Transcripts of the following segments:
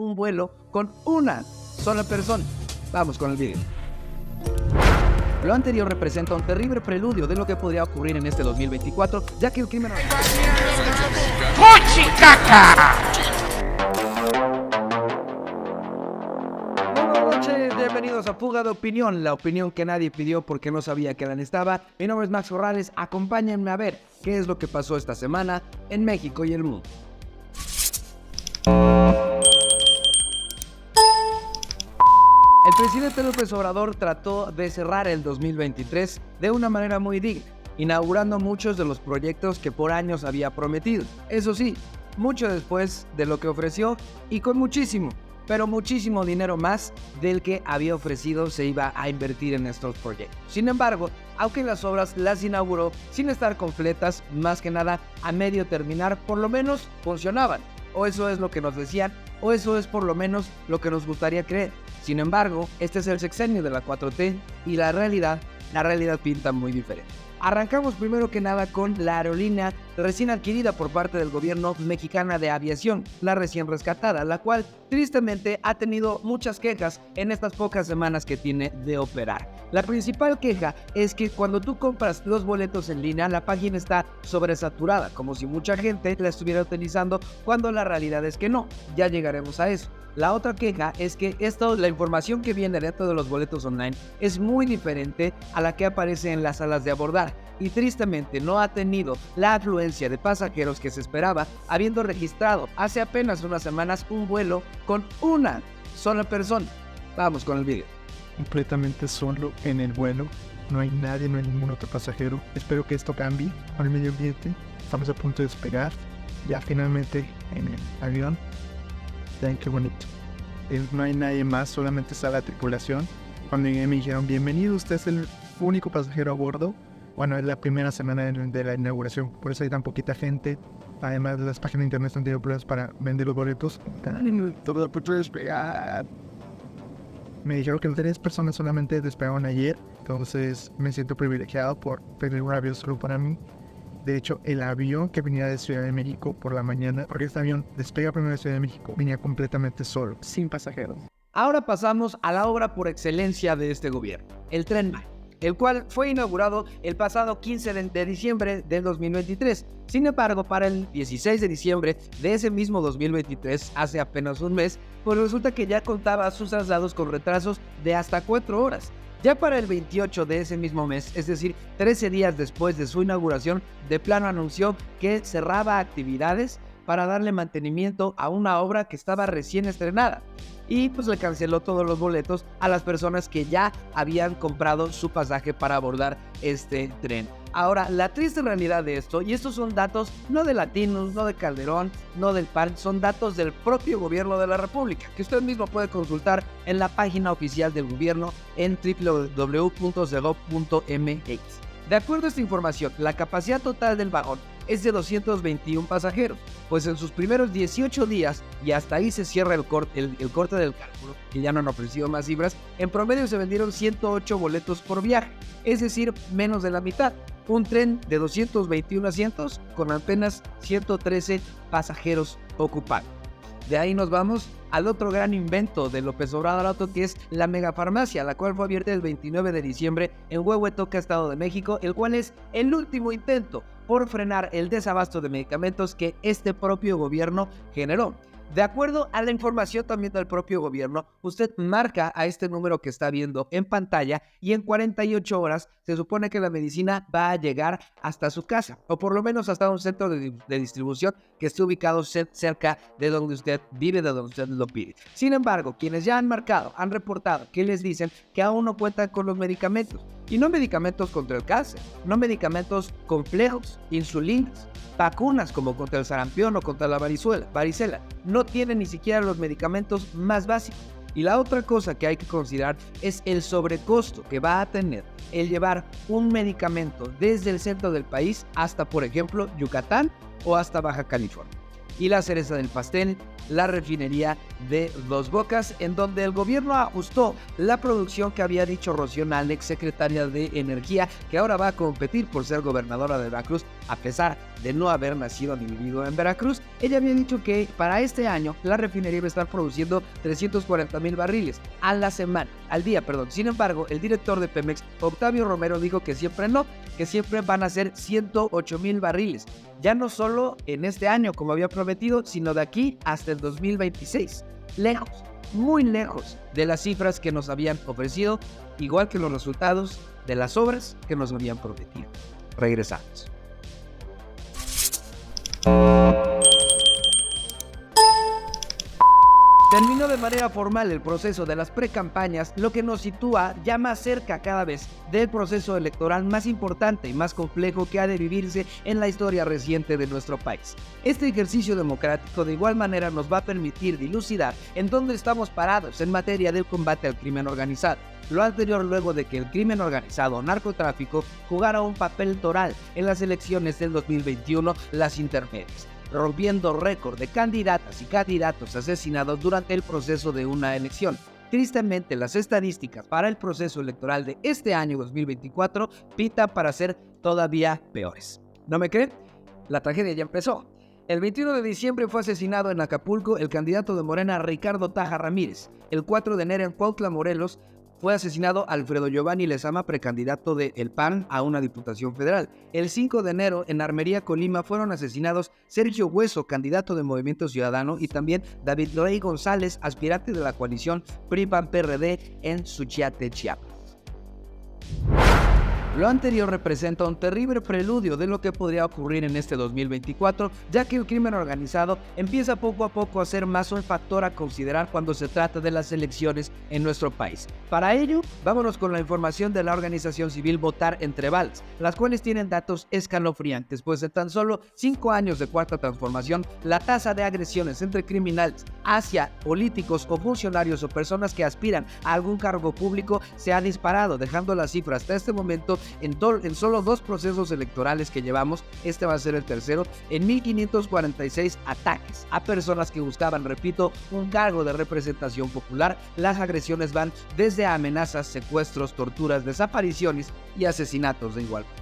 un vuelo con una sola persona. Vamos con el video. Lo anterior representa un terrible preludio de lo que podría ocurrir en este 2024, ya que el crimen... ¡Fuchicaca! Buenas noches, bienvenidos a Fuga de Opinión, la opinión que nadie pidió porque no sabía que la necesitaba. Mi nombre es Max Corrales, acompáñenme a ver qué es lo que pasó esta semana en México y el mundo. El presidente López Obrador trató de cerrar el 2023 de una manera muy digna, inaugurando muchos de los proyectos que por años había prometido. Eso sí, mucho después de lo que ofreció y con muchísimo, pero muchísimo dinero más del que había ofrecido se iba a invertir en estos proyectos. Sin embargo, aunque las obras las inauguró sin estar completas, más que nada a medio terminar, por lo menos funcionaban. O eso es lo que nos decían, o eso es por lo menos lo que nos gustaría creer. Sin embargo, este es el sexenio de la 4T y la realidad pinta muy diferente. Arrancamos primero que nada con la aerolínea recién adquirida por parte del gobierno mexicana de aviación, la recién rescatada, la cual tristemente ha tenido muchas quejas en estas pocas semanas que tiene de operar. La principal queja es que cuando tú compras los boletos en línea, la página está sobresaturada, como si mucha gente la estuviera utilizando, cuando la realidad es que no. Ya llegaremos a eso. La otra queja es que la información que viene dentro de los boletos online es muy diferente a la que aparece en las salas de abordar y tristemente no ha tenido la afluencia de pasajeros que se esperaba, habiendo registrado hace apenas unas semanas un vuelo con una sola persona. Vamos con el video. Completamente solo en el vuelo, no hay nadie, no hay ningún otro pasajero. Espero que esto cambie con el medio ambiente. Estamos a punto de despegar, ya finalmente en el avión. Vean qué bonito. No hay nadie más, solamente está la tripulación. Cuando llegué me dijeron, bienvenido, usted es el único pasajero a bordo. Bueno, es la primera semana de la inauguración, por eso hay tan poquita gente. Además, las páginas de internet han tenido problemas para vender los boletos. Todo a punto de despegar. Me dijeron que 3 personas solamente despegaron ayer, entonces me siento privilegiado por tener un avión solo para mí. De hecho, el avión que venía de Ciudad de México por la mañana, porque este avión despega primero de Ciudad de México, venía completamente solo, sin pasajeros. Ahora pasamos a la obra por excelencia de este gobierno, el Tren Maya, el cual fue inaugurado el pasado 15 de diciembre del 2023. Sin embargo, para el 16 de diciembre de ese mismo 2023, hace apenas un mes, pues resulta que ya contaba sus traslados con retrasos de hasta 4 horas. Ya para el 28 de ese mismo mes, es decir, 13 días después de su inauguración, de plano anunció que cerraba actividades para darle mantenimiento a una obra que estaba recién estrenada. Y pues le canceló todos los boletos a las personas que ya habían comprado su pasaje para abordar este tren. Ahora, la triste realidad de esto, y estos son datos no de Latinos, no de Calderón, no del PAN, son datos del propio gobierno de la República, que usted mismo puede consultar en la página oficial del gobierno en www.segov.mx. De acuerdo a esta información, la capacidad total del vagón es de 221 pasajeros, pues en sus primeros 18 días, y hasta ahí se cierra el corte del cálculo, que ya no han ofrecido más cifras, en promedio se vendieron 108 boletos por viaje, es decir, menos de la mitad. Un tren de 221 asientos con apenas 113 pasajeros ocupados. De ahí nos vamos al otro gran invento de López Obrador, que es la megafarmacia, la cual fue abierta el 29 de diciembre en Huehuetoca, Estado de México, el cual es el último intento por frenar el desabasto de medicamentos que este propio gobierno generó. De acuerdo a la información también del propio gobierno, usted marca a este número que está viendo en pantalla y en 48 horas se supone que la medicina va a llegar hasta su casa, o por lo menos hasta un centro de distribución que esté ubicado cerca de donde usted vive, de donde usted lo pide. Sin embargo, quienes ya han marcado, han reportado que les dicen que aún no cuentan con los medicamentos. Y no medicamentos contra el cáncer, no medicamentos complejos, insulinas, vacunas como contra el sarampión o contra la varicela. No tienen ni siquiera los medicamentos más básicos. Y la otra cosa que hay que considerar es el sobrecosto que va a tener el llevar un medicamento desde el centro del país hasta, por ejemplo, Yucatán o hasta Baja California. Y la cereza del pastel, la refinería de Dos Bocas, en donde el gobierno ajustó la producción que había dicho Rocío Nale, secretaria de Energía, que ahora va a competir por ser gobernadora de Veracruz, a pesar de no haber nacido ni vivido en Veracruz. Ella había dicho que para este año la refinería iba a estar produciendo 340,000 barriles a la semana, al día, perdón. Sin embargo, el director de Pemex, Octavio Romero, dijo que siempre no, que siempre van a ser 108,000 barriles. Ya no solo en este año, como había prometido, sino de aquí hasta el 2026. Lejos, muy lejos de las cifras que nos habían ofrecido, igual que los resultados de las obras que nos habían prometido. Regresamos. Terminó de manera formal el proceso de las precampañas, lo que nos sitúa ya más cerca cada vez del proceso electoral más importante y más complejo que ha de vivirse en la historia reciente de nuestro país. Este ejercicio democrático de igual manera nos va a permitir dilucidar en dónde estamos parados en materia del combate al crimen organizado. Lo anterior luego de que el crimen organizado o narcotráfico jugara un papel toral en las elecciones del 2021, las intermedias, rompiendo récord de candidatas y candidatos asesinados durante el proceso de una elección. Tristemente, las estadísticas para el proceso electoral de este año 2024 pintan para ser todavía peores. ¿No me creen? La tragedia ya empezó. El 21 de diciembre fue asesinado en Acapulco el candidato de Morena Ricardo Taja Ramírez. El 4 de enero en Cuautla, Morelos, fue asesinado Alfredo Giovanni Lezama, precandidato de El PAN a una diputación federal. El 5 de enero en Armería, Colima, fueron asesinados Sergio Hueso, candidato de Movimiento Ciudadano, y también David Rey González, aspirante de la coalición PRI-PAN-PRD en Suchiate, Chiapas. Lo anterior representa un terrible preludio de lo que podría ocurrir en este 2024, ya que el crimen organizado empieza poco a poco a ser más un factor a considerar cuando se trata de las elecciones en nuestro país. Para ello, vámonos con la información de la organización civil Votar Entre Balas, las cuales tienen datos escalofriantes, pues en tan solo 5 años de Cuarta Transformación, la tasa de agresiones entre criminales hacia políticos o funcionarios o personas que aspiran a algún cargo público se ha disparado, dejando la cifra hasta este momento en solo 2 procesos electorales que llevamos, este va a ser el tercero, en 1,546 ataques a personas que buscaban, repito, un cargo de representación popular. Las agresiones van desde amenazas, secuestros, torturas, desapariciones y asesinatos de igual manera.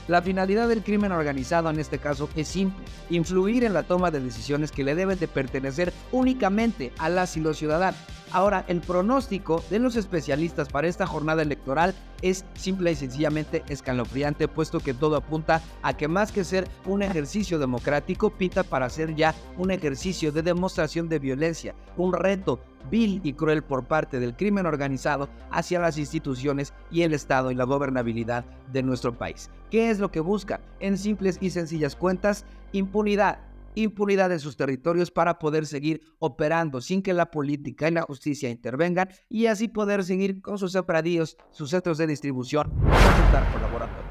La finalidad del crimen organizado en este caso es simple: influir en la toma de decisiones que le deben de pertenecer únicamente a las y los ciudadanos. Ahora, el pronóstico de los especialistas para esta jornada electoral es simple y sencillamente escalofriante, puesto que todo apunta a que más que ser un ejercicio democrático, pinta para ser ya un ejercicio de demostración de violencia, un reto vil y cruel por parte del crimen organizado hacia las instituciones y el Estado y la gobernabilidad de nuestro país. ¿Qué es lo que buscan? En simples y sencillas cuentas, impunidad en sus territorios para poder seguir operando sin que la política y la justicia intervengan, y así poder seguir con sus sembradíos, sus centros de distribución y aceptar colaboradores.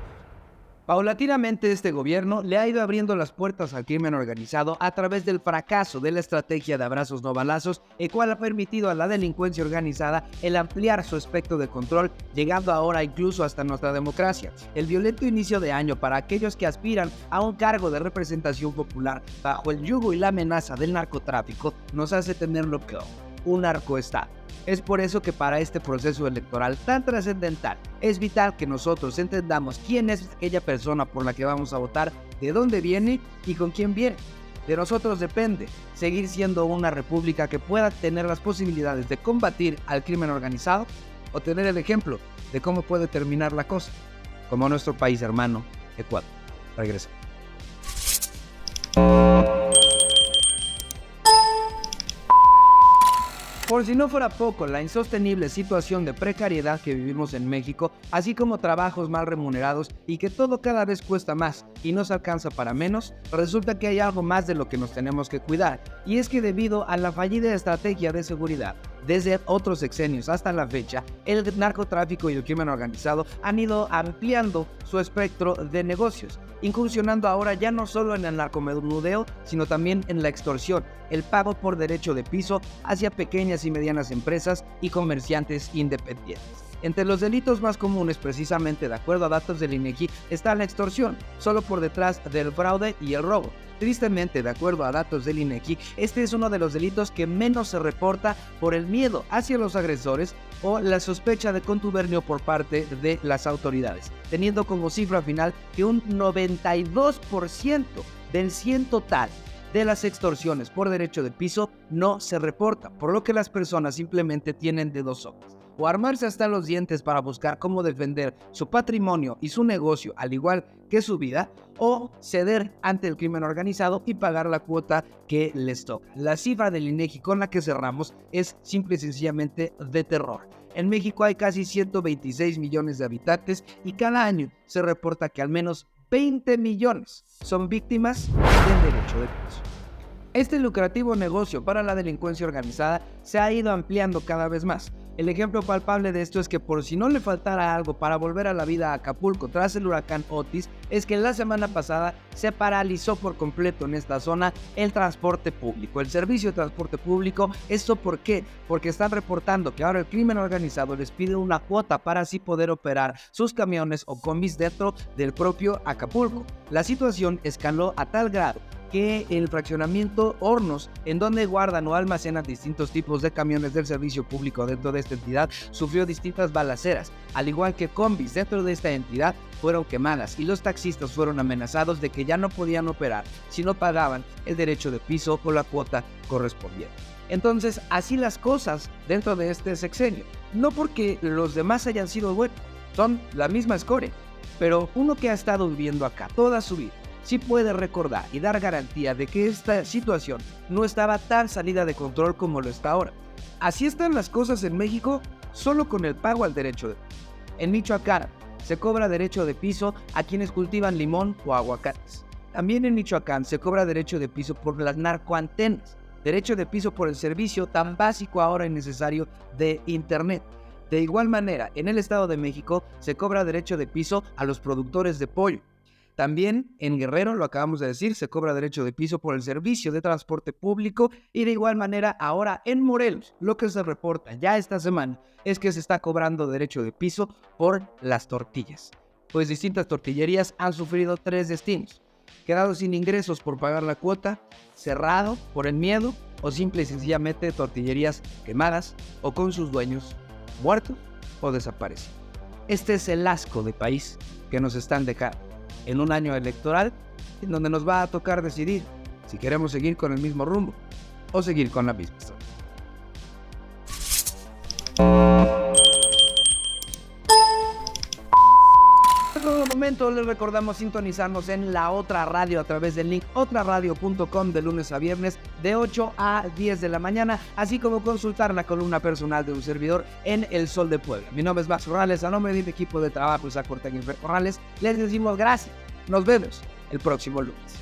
Paulatinamente este gobierno le ha ido abriendo las puertas al crimen organizado a través del fracaso de la estrategia de abrazos no balazos, el cual ha permitido a la delincuencia organizada el ampliar su espectro de control, llegando ahora incluso hasta nuestra democracia. El violento inicio de año para aquellos que aspiran a un cargo de representación popular bajo el yugo y la amenaza del narcotráfico nos hace tener lo peor: un narcoestado. Es por eso que para este proceso electoral tan trascendental es vital que nosotros entendamos quién es aquella persona por la que vamos a votar, de dónde viene y con quién viene. De nosotros depende seguir siendo una república que pueda tener las posibilidades de combatir al crimen organizado, o tener el ejemplo de cómo puede terminar la cosa, como nuestro país hermano, Ecuador. Regresa. Por si no fuera poco, la insostenible situación de precariedad que vivimos en México, así como trabajos mal remunerados y que todo cada vez cuesta más y no se alcanza para menos, resulta que hay algo más de lo que nos tenemos que cuidar, y es que debido a la fallida estrategia de seguridad desde otros sexenios hasta la fecha, el narcotráfico y el crimen organizado han ido ampliando su espectro de negocios, incursionando ahora ya no solo en el narcomenudeo, sino también en la extorsión, el pago por derecho de piso hacia pequeñas y medianas empresas y comerciantes independientes. Entre los delitos más comunes, precisamente de acuerdo a datos del INEGI, está la extorsión, solo por detrás del fraude y el robo. Tristemente, de acuerdo a datos del INEGI, este es uno de los delitos que menos se reporta por el miedo hacia los agresores o la sospecha de contubernio por parte de las autoridades, teniendo como cifra final que un 92% del 100 total de las extorsiones por derecho de piso no se reporta, por lo que las personas simplemente tienen de dos sopas: o armarse hasta los dientes para buscar cómo defender su patrimonio y su negocio, al igual que su vida, o ceder ante el crimen organizado y pagar la cuota que les toca. La cifra del INEGI con la que cerramos es simple y sencillamente de terror. En México hay casi 126 millones de habitantes y cada año se reporta que al menos 20 millones son víctimas del derecho de piso. Este lucrativo negocio para la delincuencia organizada se ha ido ampliando cada vez más. El ejemplo palpable de esto es que, por si no le faltara algo para volver a la vida a Acapulco tras el huracán Otis, es que la semana pasada se paralizó por completo en esta zona el transporte público, el servicio de transporte público. ¿Esto por qué? Porque están reportando que ahora el crimen organizado les pide una cuota para así poder operar sus camiones o combis dentro del propio Acapulco. La situación escaló a tal grado que el fraccionamiento Hornos, en donde guardan o almacenan distintos tipos de camiones del servicio público dentro de esta entidad, sufrió distintas balaceras, al igual que combis dentro de esta entidad fueron quemadas y los taxistas fueron amenazados de que ya no podían operar si no pagaban el derecho de piso o la cuota correspondiente. Entonces, así las cosas dentro de este sexenio, no porque los demás hayan sido buenos, son la misma escoria, pero uno que ha estado viviendo acá toda su vida sí puede recordar y dar garantía de que esta situación no estaba tan salida de control como lo está ahora. Así están las cosas en México solo con el pago al derecho de piso. En Michoacán se cobra derecho de piso a quienes cultivan limón o aguacates. También en Michoacán se cobra derecho de piso por las narcoantenas, derecho de piso por el servicio tan básico ahora y necesario de Internet. De igual manera, en el Estado de México se cobra derecho de piso a los productores de pollo. También en Guerrero, lo acabamos de decir, se cobra derecho de piso por el servicio de transporte público, y de igual manera ahora en Morelos, lo que se reporta ya esta semana es que se está cobrando derecho de piso por las tortillas. Pues distintas tortillerías han sufrido 3 destinos: quedado sin ingresos por pagar la cuota, cerrado por el miedo, o simple y sencillamente tortillerías quemadas o con sus dueños muertos o desaparecidos. Este es el asco de país que nos están dejando en un año electoral en donde nos va a tocar decidir si queremos seguir con el mismo rumbo o seguir con la misma historia. En todo momento les recordamos sintonizarnos en La Otra Radio a través del link otraradio.com de lunes a viernes de 8 a 10 de la mañana, así como consultar la columna personal de un servidor en El Sol de Puebla. Mi nombre es Max Corrales, a nombre de mi equipo de trabajo, Isaac Ortega y Fer Corrales, les decimos gracias. Nos vemos el próximo lunes.